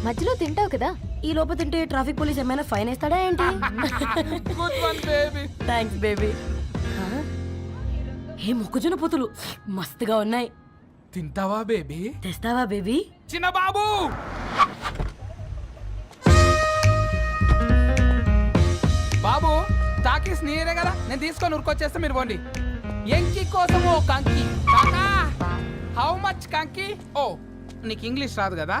మధ్యలో తింటావు కదా. ఈ లోపు తింటే ట్రాఫిక్ పోలీస్ ఏమైనా ఫైన్ వేస్తాడా ఏంటి? Thanks baby. ఏ మొక్కజొన్న పొతులు మస్తుగా ఉన్నాయి. తింటావా బేబీ? తెస్తావా బేబీ? చిన్న బాబు బాబు టాకీస్ నీరే కదా, నేను తీసుకొని ఉరికొచ్చేస్తా, మీరు పోండి. ఎంకి కోసం ఓ కంకి కాకా. హౌ మచ్ కంకి? ఓ నీకు ఇంగ్లీష్ రాదు కదా.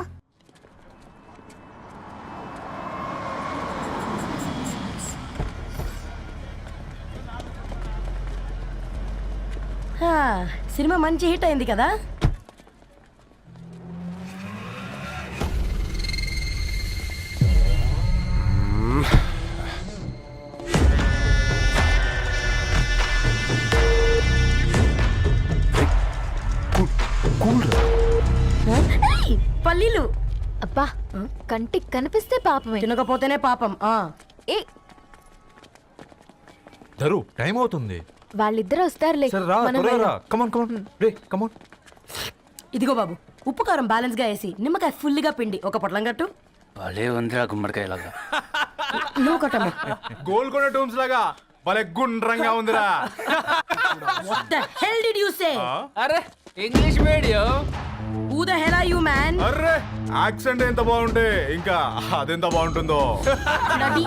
సినిమా మంచి హిట్ అయింది కదా. పల్లీలు అబ్బా, కంటికి కనిపిస్తే పాపమే, తినకపోతేనే పాపం. ఏ ధరు టైం అవుతుంది. వాళ్ళిద్దరు వస్తారులే. మనం వెళ్దాం. ఇదిగో బాబు, ఉప్పు కారం బ్యాలెన్స్ గా వేసి నిమ్మకాయ ఫుల్ గా పిండి ఒక పొట్లం కట్టు. భలే ఉందిరా గుమ్మడికాయలాగా. నువ్వు కట్టమ్మా. గోల్కొండ టూమ్స్ లాగా భలే గుండ్రంగా ఉందిరా. What the hell did you say? అరే English medium. Who the hell are you, man? Array accent ఎంత బాగుంటే ఇంకా అదెంత బాగుంటుందో. Bloody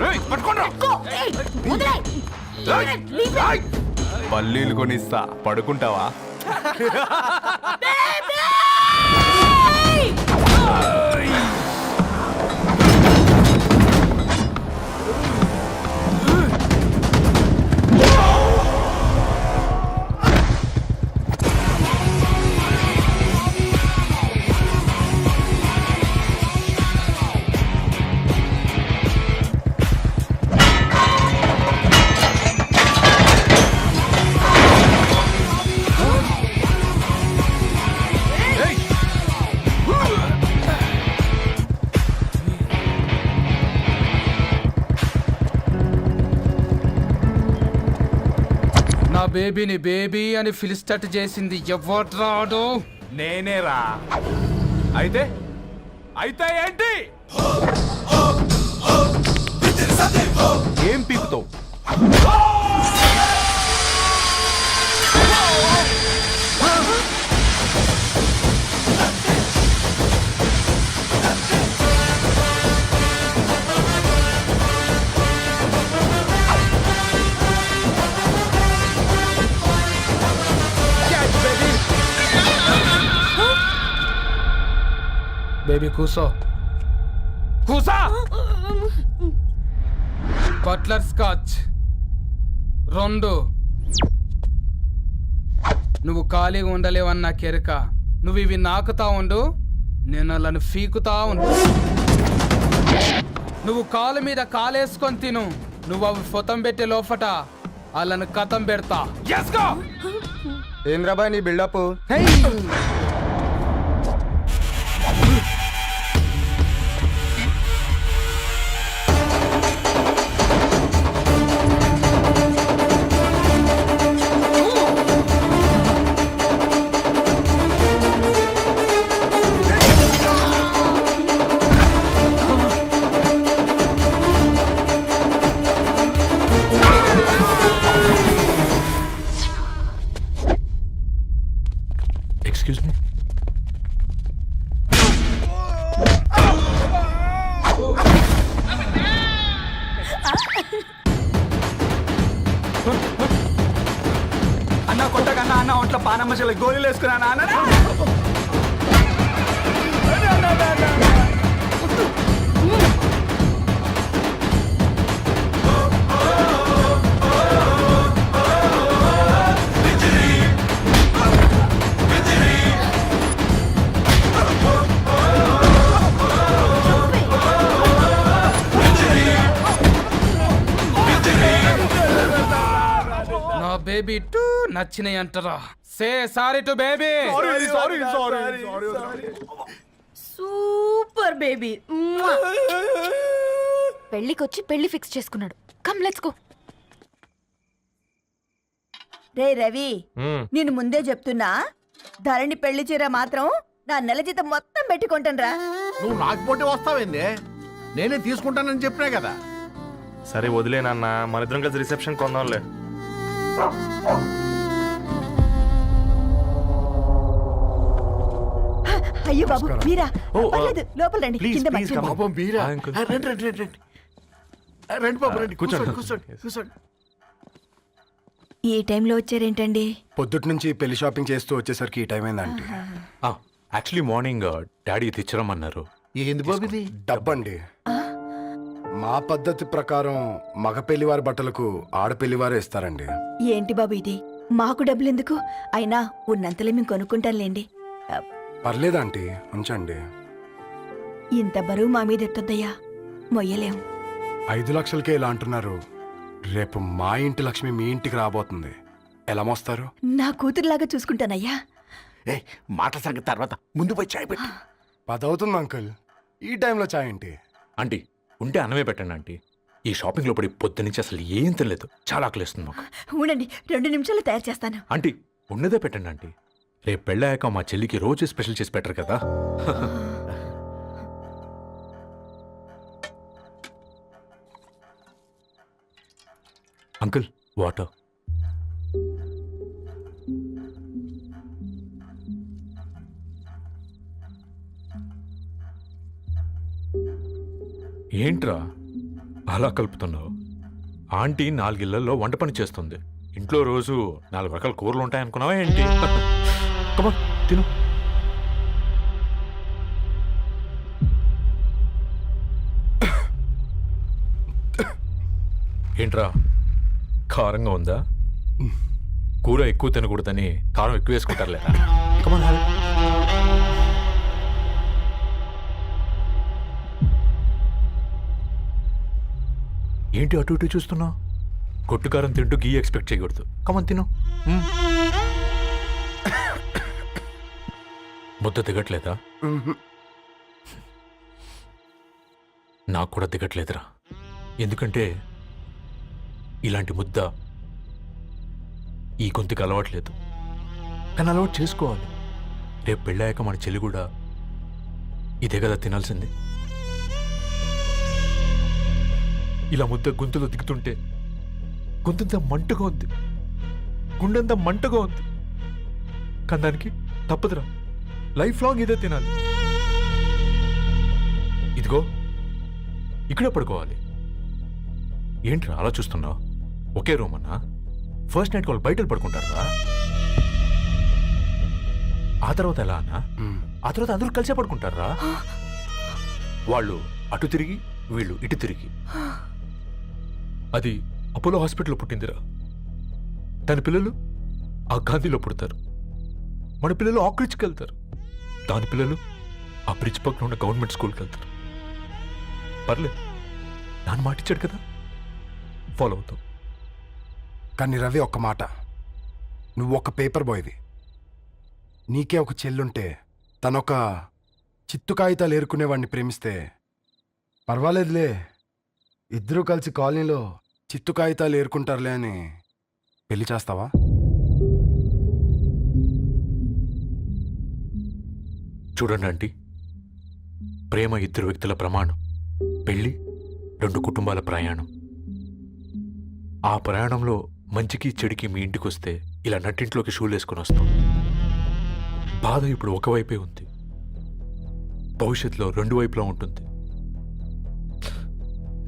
ఏయ్, పట్టుకోండ్రా. go! Hey, వదిలేయ్. Leave it. పల్లీలు కొనిస్తా, పడుకుంటావా? Baby! నా బేబీని బేబీ అని పిలిచేటట్టు చేసింది ఎవరు రాడు? నేనేరా. అయితే అయితే ఏంటి? ఏం పీకుతావు? బేబీ కూసో, కూసా. Buttler scotch 2. నువ్వు ఖాళీగా ఉండలేవని నా కెరక. నువ్వు ఇవి నాకుతా ఉండు, నేను అలాను ఫీకుతా ఉండు. నువ్వు కాలు మీద కాలేసుకొని తిను. నువ్వు అవి ఫొతం పెట్టే లోపట అలాను కథం పెడతా. ఏం రాబాయ్ నీ బిల్డప్? Excuse me. అన్న కొట్టకన్నా అన్న ఒంట్లో పానమ్మశల గోళీలు వేసుకున్నా అన్న. నా బేబీ టూ నచ్చినాయి అంటారా? Say sorry to baby. Super baby. పెళ్ళికొచ్చి పెళ్లి ఫిక్స్ చేసుకున్నాడు. Come let's go. రే రవి, నేను ముందే చెప్తున్నా, ధరణి పెళ్లి చీర మాత్రం నా నెల జీతం మొత్తం పెట్టుకుంటాను. నువ్వు నాకు పోటీ వస్తావేంది? నేనే తీసుకుంటానని చెప్పినా కదా. సరే వదిలేనన్నా, మన ఇద్దరం కలిసి రిసెప్షన్ కొందాంలే. అయ్యో బాబు మీరా? ఓ, పర్లేదు, లోపల రండి. ప్లీజ్, కింద ప్లీజ్, మర్చిపో- come on. పాపం బీరా. ఆ, అంకుల్. రండి రండి రండి రండి. రండి బాబు రండి. కూర్చోండి. కూర్చోండి కూర్చోండి కూర్చోండి. ఈ టైంలో వచ్చారేంటండి? పొద్దుటి నుంచి పెళ్లి షాపింగ్ చేస్తూ వచ్చేసరికి ఈ టైం అయిందండి. యాక్చువల్లీ మార్నింగ్ డాడీ తెచ్చరమన్నారు. ఏంది బాబు ఇది? డబ్బండి. మా పద్ధతి ప్రకారం మగ పెళ్లివారి బట్టలకు ఆడపెళ్లివారే ఇస్తారండి. ఏంటి బాబు ఇది? మాకు డబ్బులు ఎందుకు? అయినా ఉన్నంతలే మేము కొనుక్కుంటాంలేండి. పర్లేదా ఆంటీ, ఉంచండి. ఇంత బరువు మా మీద ఎత్తొద్దయ్యా, మొయ్యలేం. 5 లక్షలకే ఇలా అంటున్నారు. రేపు మా ఇంటి లక్ష్మి మీ ఇంటికి రాబోతుంది. ఎలా మోస్తారు? నా కూతురులాగా చూసుకుంటానయ్యా. ఏ మాటల సంగతి తర్వాత, ముందు పోయి చాయ్ పెట్టి. 10 అవుతుంది అంకుల్, ఈ టైంలో చాయ్ ఏంటి? ఆంటీ ఉంటే అన్నమే పెట్టండి ఆంటీ. ఈ షాపింగ్లో పడి పొద్దు నుంచి అసలు ఏం తెలియదు, చాలా ఆకలిస్తుంది మాకు. ఉండండి, 2 నిమిషాలు తయారు చేస్తాను. ఆంటీ ఉన్నదే పెట్టండి ఆంటీ. రేపు పెళ్ళాక మా చెల్లికి రోజు స్పెషల్ చేసి పెట్టరు కదా. Uncle water. ఏంట్రా అలా కలుపుతున్నావు? ఆంటీ 4 ఇళ్లలో వంట పని చేస్తుంది. ఇంట్లో రోజు 4 రకాల కూరలు ఉంటాయనుకున్నావా ఏంటి? కమా తిను. ఏంట్రా కారంగా ఉందా? కూర ఎక్కువ తినకూడదని కారం ఎక్కువ వేసుకుంటారులేరా. కమా ఏంటి అటు ఇటు చూస్తున్నావు? కొట్టుకారం తింటూ గీ ఎక్స్పెక్ట్ చేయకూడదు. కమన్ తిను. ముద్ద దిగట్లేదా? నాకు కూడా దిగట్లేదురా. ఎందుకంటే ఇలాంటి ముద్ద ఈ గొంతుకి అలవాట్లేదు. కానీ అలవాటు చేసుకోవాలి. రేపు పెళ్ళాక మన చెల్లి కూడా ఇదే కదా తినాల్సింది. ఇలా ముద్ద గొంతులో దిగుతుంటే గొంతంతా మంటగా ఉంది, గుండెంతా మంటగా ఉంది. కానీ దానికి తప్పదురా, లైఫ్ లాంగ్ ఇదే తినాలి. ఇదిగో ఇక్కడే పడుకోవాలి. ఏంట్రా అలా చూస్తున్నావు? ఒకే రూమ్ అన్నా? ఫస్ట్ నైట్ వాళ్ళు బయటలు పడుకుంటారా? ఆ తర్వాత ఎలా అన్నా? ఆ తర్వాత అందరూ కలిసే పడుకుంటారా? వాళ్ళు అటు తిరిగి, వీళ్ళు ఇటు తిరిగి. అది అపోలో హాస్పిటల్లో పుట్టిందిరా. దాని పిల్లలు ఆ గాంధీలో పుడతారు. మన పిల్లలు ఆక్రిచ్కి వెళ్తారు. దాని పిల్లలు ఆ బ్రిడ్జ్ పక్కన ఉన్న గవర్నమెంట్ స్కూల్కి వెళ్తారు. పర్లేదు, నాన్న మాటిచ్చాడు కదా, ఫాలో అవుతాం. కానీ రవి, ఒక్క మాట. నువ్వు ఒక పేపర్ బాయ్వి. నీకే ఒక చెల్లుంటే తనొక చిత్తు కాగితాలు ఏరుకునేవాడిని ప్రేమిస్తే పర్వాలేదులే, ఇద్దరూ కలిసి కాలనీలో చిత్తు కాగితాలు ఏరుకుంటారులే అని పెళ్లి చేస్తావా? చూడండి ఆంటీ, ప్రేమ 2 వ్యక్తుల ప్రమాణం, పెళ్లి 2 కుటుంబాల ప్రయాణం. ఆ ప్రయాణంలో మంచికి చెడుకి మీ ఇంటికి వస్తే ఇలా నట్టింట్లోకి షూలు వేసుకొని వస్తాం. బాధ ఇప్పుడు ఒకవైపే ఉంది, భవిష్యత్తులో 2 వైపులా ఉంటుంది.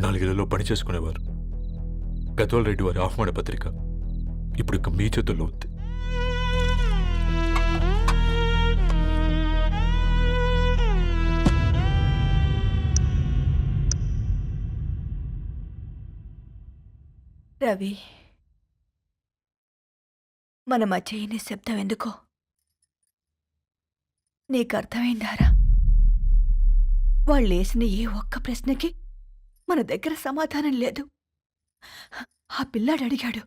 4 ఇళ్లలో పని చేసుకునేవారు గద్వాల్ రెడ్డి వారి ఆహ్వాన పత్రిక ఇప్పుడు ఇక మీ చేతుల్లో ఉంది. రవి, మన మధ్య ఈ నిశ్శబ్దం ఎందుకో నీకు అర్థమైందారా? వాళ్ళు వేసిన ఏ ఒక్క ప్రశ్నకి మన దగ్గర సమాధానం లేదు. ఆ పిల్లాడు అడిగాడు,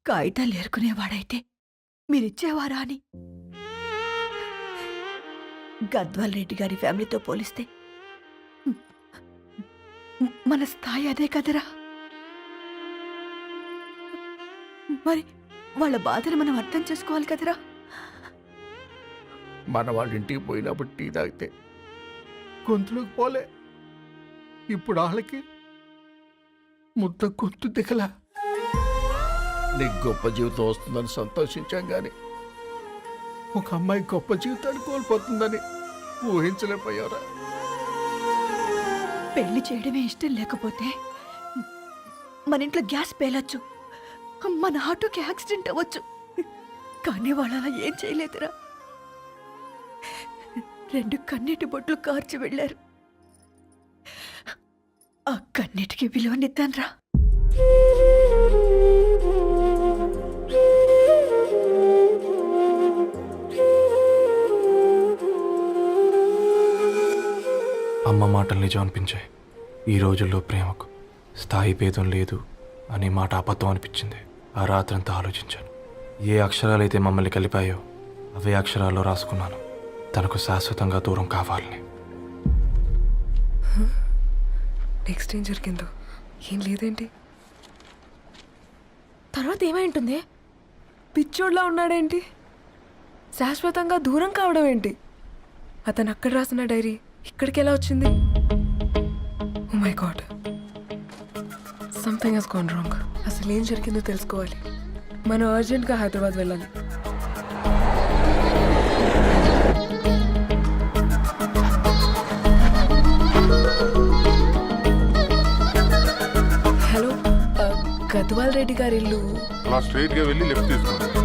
కాగితాలు ఏరుకునేవాడైతే మీరిచ్చేవారా అని. గద్వాల్ రెడ్డి గారి ఫ్యామిలీతో పోలిస్తే మన స్థాయి అదే కదరా. మరి వాళ్ళ బాధను మనం అర్థం చేసుకోవాలి కదరా. మన వాళ్ళ ఇంటికి పోయినప్పుడు టీ తాగితే గొంతులోకి పోలే. ఇప్పుడు వాళ్ళకి ముద్ద గొంతు దిగల. నీకు గొప్ప జీవితం వస్తుందని సంతోషించాం కానీ ఒక అమ్మాయి గొప్ప జీవితాన్ని కోల్పోతుందని ఊహించలేకపోయారా? పెళ్లి చేయడమే ఇష్టం లేకపోతే మన ఇంట్లో గ్యాస్ పేలొచ్చు, మన ఆటోకి యాక్సిడెంట్ అవ్వచ్చు, కానీ వాళ్ళు అలా ఏం చేయలేదురా. 2 కన్నీటి బొట్లు కార్చి వెళ్ళారు. ఆ కన్నీటికి విలువనిద్దాన్రా. అమ్మ మాటలు నిజం అనిపించాయి. ఈ రోజుల్లో ప్రేమకు స్థాయి భేదం లేదు అనే మాట అబద్ధం అనిపించింది. ఆ రాత్రంతా ఆలోచించాను. ఏ అక్షరాలైతే మమ్మల్ని కలిపాయో అవే అక్షరాల్లో రాసుకున్నాను, తనకు శాశ్వతంగా దూరం కావాలని. నెక్స్ట్ ఏం జరిగిందో ఏం లేదేంటి? తర్వాత ఏమై ఉంటుంది? పిచ్చోడ్లా ఉన్నాడేంటి? శాశ్వతంగా దూరం కావడం ఏంటి? అతను అక్కడ రాసిన డైరీ ఇక్కడికి ఎలా వచ్చింది? Oh my god, something has gone wrong. అసలు ఏం జరిగిందో తెలుసుకోవాలి. మనం అర్జెంట్గా హైదరాబాద్ వెళ్ళాలి. హలో, గద్వాల్ రెడ్డి గారి ఇల్లు. అలా స్ట్రైట్ గా వెళ్ళి లెఫ్ట్ తీసుకోండి.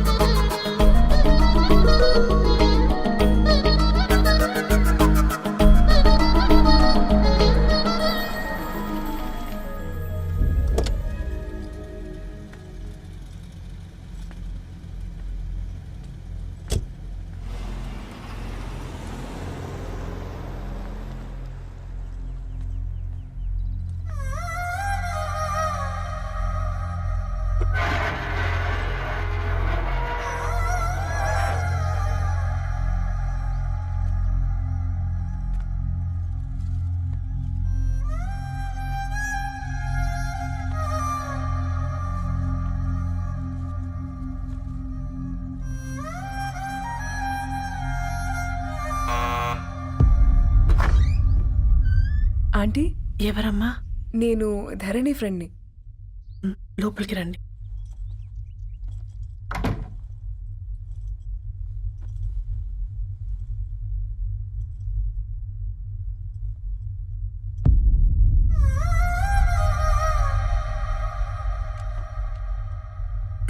ఆంటీ, ఎవరమ్మా? నేను ధరణి ఫ్రెండ్ని. లోపలికి రండి.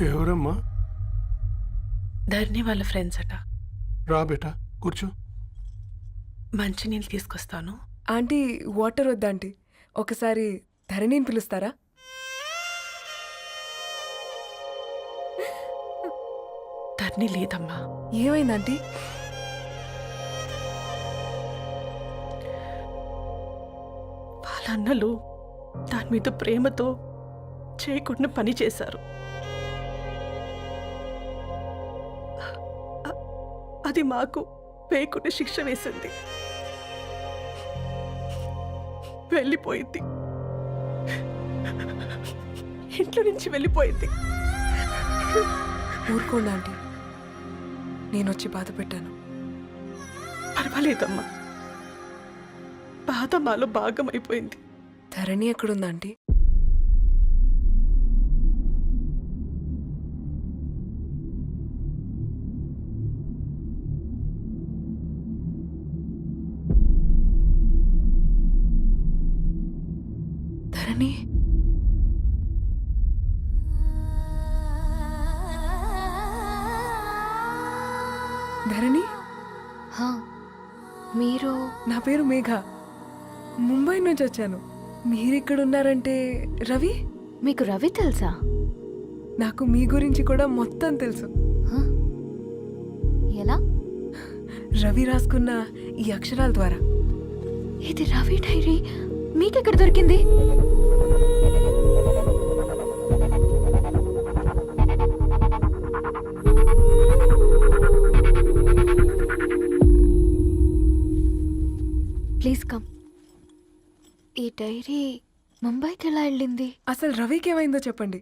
ఎవరమ్మా? ధరణి వాళ్ళ ఫ్రెండ్స్ అట. రా బేటా, కూర్చో. మంచినీళ్ళు తీసుకొస్తాను. ఆంటీ, వాటర్ వద్దా ఆంటీ? ఒకసారి ధరణిని పిలుస్తారా? ధరణి లేదమ్మా. ఏమైంది ఆంటీ? వాళ్ళ అన్నలు దాని మీద ప్రేమతో చేయకుండా పని చేశారు. అది మాకు వేయకుండా శిక్ష వేసింది. వెళ్ళిపోయింది, ఇంట్లో నుంచి వెళ్ళిపోయింది. ఊరుకోండి ఆంటీ, నేను వచ్చి బాధ పెట్టాను. పర్వాలేదమ్మా, బాధ మాలో భాగం అయిపోయింది. ధరణి ఎక్కడుందా ఆంటీ? ధరణి, ధరణి, హా, మీరు? నా పేరు మేఘ, ముంబై నుంచి వచ్చాను. మీరిక్కడ ఉన్నారంటే రవి? మీకు రవి తెలుసా? నాకు మీ గురించి కూడా మొత్తం తెలుసు. హా? ఎలా? రవి రాసుకున్న ఈ అక్షరాల ద్వారా. ఇది రవి డైరీ మీకెక్కడ దొరికింది? Please come. ఈ డైరీ ముంబైకి ఎలా వెళ్ళింది? అసలు రవికి ఏమైందో చెప్పండి.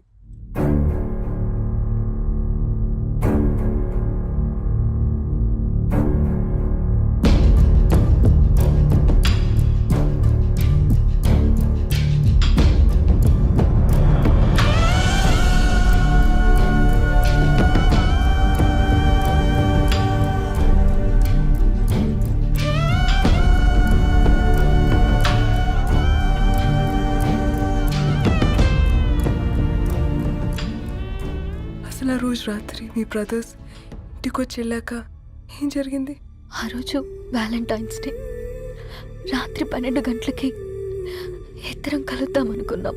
రోజు రాత్రి మీ బ్రదర్స్ ఇంటికి వచ్చి వెళ్ళాక ఏం జరిగింది? ఆ రోజు వ్యాలంటైన్స్ డే రాత్రి 12 గంటలకి ఇద్దరం కలుద్దాం అనుకున్నాం.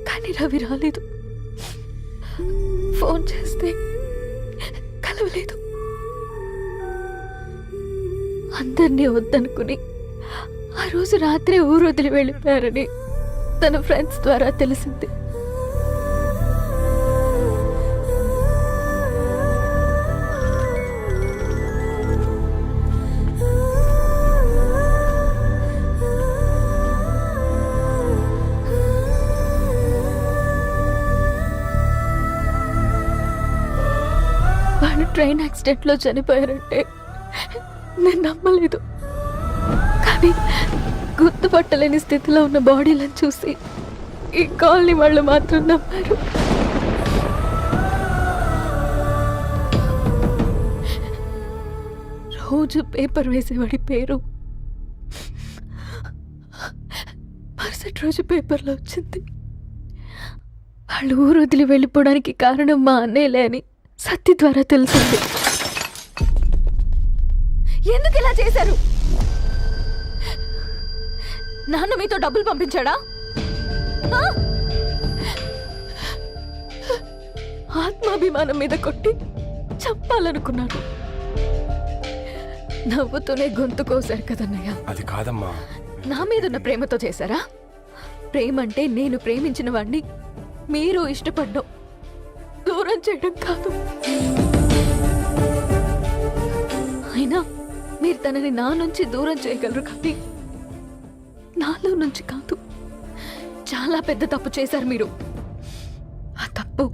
కానీ రవి రాలేదు. ఫోన్ చేస్తే కలవలేదు. అందరినీ వద్దనుకుని ఆ రోజు రాత్రి ఊరు వదిలి వెళ్ళిపోయారని తన ఫ్రెండ్స్ ద్వారా తెలిసింది. వాళ్ళు ట్రైన్ యాక్సిడెంట్లో చనిపోయారంటే నేను నమ్మలేదు. కానీ గుర్తుపట్టలేని స్థితిలో ఉన్న బాడీలను చూసి ఈ కాలనీ వాళ్ళు మాత్రం నమ్మారు. రోజు పేపర్ వేసేవాడి పేరు మరుసటి రోజు పేపర్లో వచ్చింది. వాళ్ళు ఊరు వదిలి వెళ్ళిపోవడానికి కారణం మా అన్నయ్యలే అని సత్తి ద్వారా తెలిసింది. ఎందుకు ఇలా చేశారు? నాన్న మీతో డబ్బులు పంపించాడా? ఆ? ఆత్మాభిమానం మీద కొట్టి చంపాలనుకున్నాను. నవ్వుతూనే గొంతు కోసారు కదన్నయ్య. అది కాదమ్మా. నా మీదున్న ప్రేమతో చేశారా? ప్రేమ అంటే నేను ప్రేమించిన వాడిని మీరు ఇష్టపడ్డం, దూరం చేయడం కాదు. అయినా మీరు తనని నా నుంచి దూరం చేయగలరు కానీ నాలో నుంచి కాదు. చాలా పెద్ద తప్పు చేశారు మీరు. ఆ తప్పు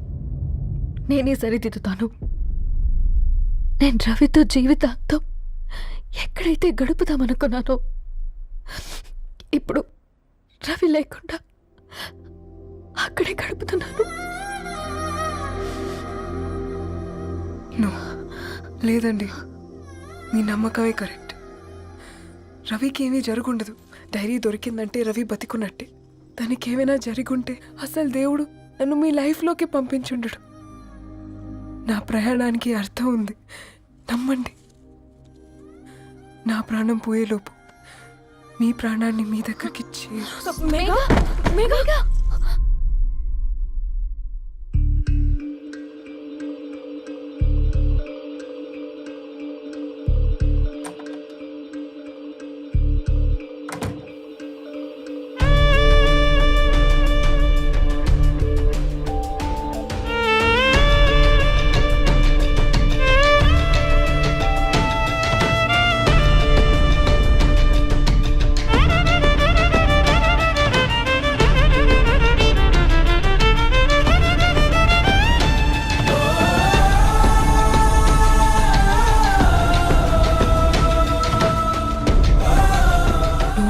నేనే సరిదిద్దుతాను. నేను రవితో జీవితాంతం ఎక్కడైతే గడుపుదామనుకున్నానో ఇప్పుడు రవి లేకుండా అక్కడే గడుపుతున్నాను. లేదండి, మీ నమ్మకమే కరెక్ట్. రవికి ఏమీ జరుగుండదు. డైరీ దొరికిందంటే రవి బతికున్నట్టే. తనకి ఏమైనా జరుగుంటే అసలు దేవుడు నన్ను మీ లైఫ్లోకి పంపించుండడు. నా ప్రయాణానికి అర్థం ఉంది, నమ్మండి. నా ప్రాణం పోయేలోపు మీ ప్రాణాన్ని మీ దగ్గరికి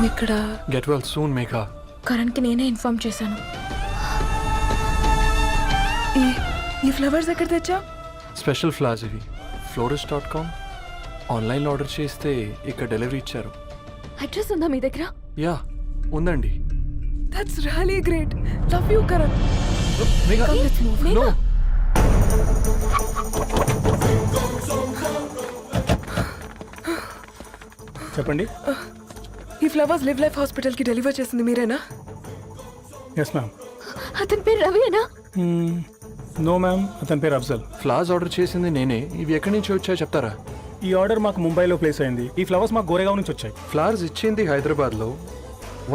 ఇక్కడ గెట్ వెల్ సూన్ మేఘా. కరణ్కి నేనే ఇన్ఫార్మ్ చేశాను. ఈ ఫ్లవర్స్ ఎక్కడ తెచ్చా? స్పెషల్ ఫ్లవర్స్ ఇవి. florist.com ఆన్లైన్లో ఆర్డర్ చేస్తే ఇక్కడ డెలివరీ ఇచ్చారు. అడ్రస్ ఉందా మీ దగ్గర? యా ఉందండి. That's really great. Love you Karan. Megha no. చెప్పండి. ఈ ఫ్లవర్స్ లివ్ లైఫ్ హాస్పిటల్కి డెలివర్ చేసింది మీరేనా? Yes ma'am. అతని పేరు రవియేనా? నో మ్యామ్, అతని పేరు అఫ్జల్. ఫ్లవర్స్ ఆర్డర్ చేసింది నేనే. ఇవి ఎక్కడి నుంచి వచ్చాయో చెప్తారా? ఈ ఆర్డర్ మాకు ముంబైలో ప్లేస్ అయింది. ఈ ఫ్లవర్స్ మాకు గోరేగావ్ నుంచి వచ్చాయి. ఫ్లవర్స్ ఇచ్చింది హైదరాబాద్లో,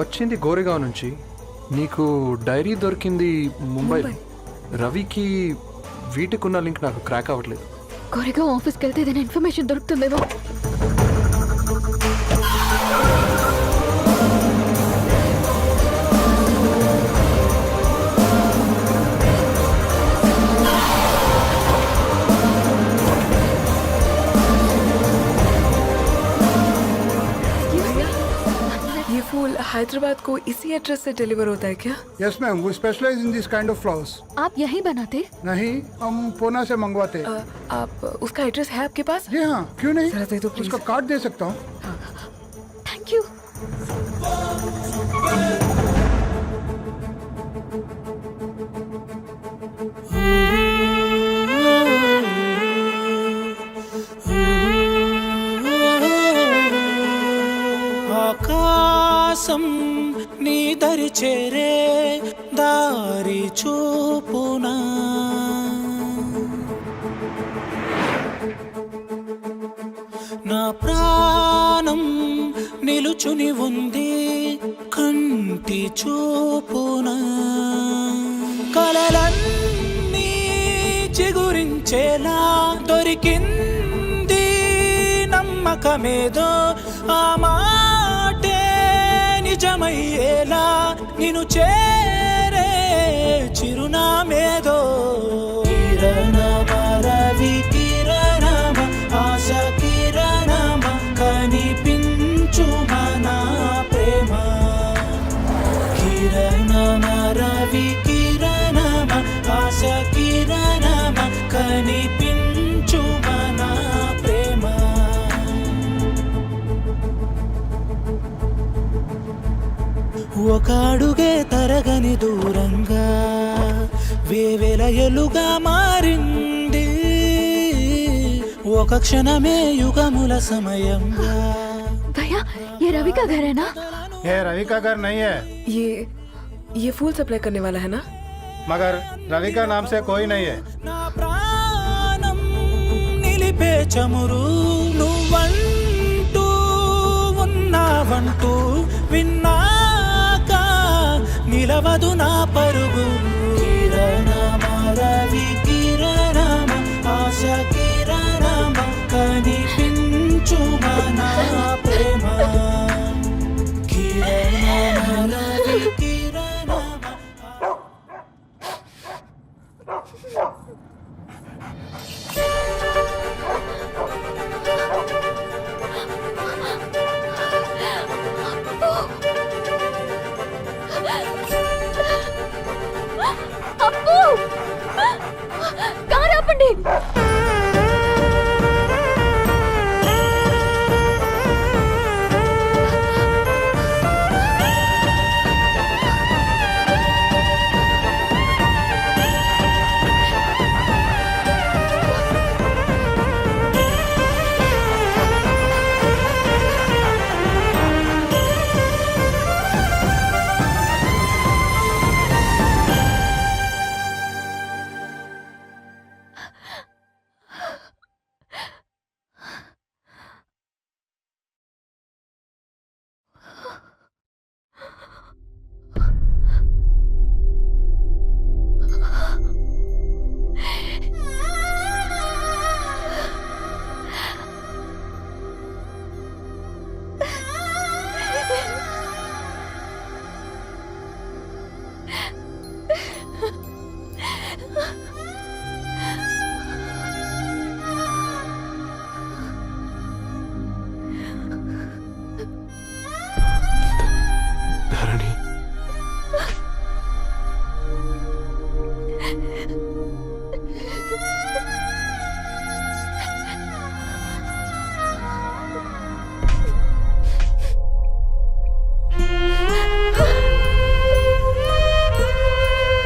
వచ్చింది గోరేగావ్ నుంచి. నీకు డైరీ దొరికింది ముంబై. రవికి వీటికున్న లింక్ నాకు క్రాక్ అవ్వట్లేదు. కోరేగావ్ ఆఫీస్కి వెళ్తే ఏదైనా ఇన్ఫర్మేషన్ దొరుకుతుందేమో. फूल हैदराबाद को इसी एड्रेस से डिलीवर होता है क्या? यस मैम, वो specialise in this kind of flowers. आप यहीं बनाते? नहीं, हम पूना से मंगवाते. आप उसका एड्रेस है आपके पास? जी हाँ, क्यों नहीं. जरा दे दो प्लीज. उसका कार्ड दे सकता हूँ. Thank you. కోసం నీ దరి చేరే దారి చూపునా నా ప్రాణం నిలుచుని ఉంది కంటి చూపునా కలలన్నీ చిగురించేలా దొరికింది నమ్మకమేదో ఆ మాటే నిజమయ్యేలా నిన్ను చేరే చిరునామేదో కిరణమ రవి కిరణమ ఆశ కిరణమ కనిపించు మన ప్రేమ కిరణమ రవి కిరణమ ఆశ కిరణమ కనిపించు మన ప్రేమ ఒక అడుగే తరగని దూరంగా వేవేల ఎలుగా మారింది ఒక క్షణమే యుగముల సమయంగా भैया ये रवि का घर है ना? ये रवि का घर नहीं है, ये फूल सप्लाई करने वाला है ना? मगर रवि का नाम से कोई नहीं है. నా ప్రాణం నిలిపే చమురు నువ్వంటూ ఉన్నావంటూ విన్నాక నిలవదు నా పరుగు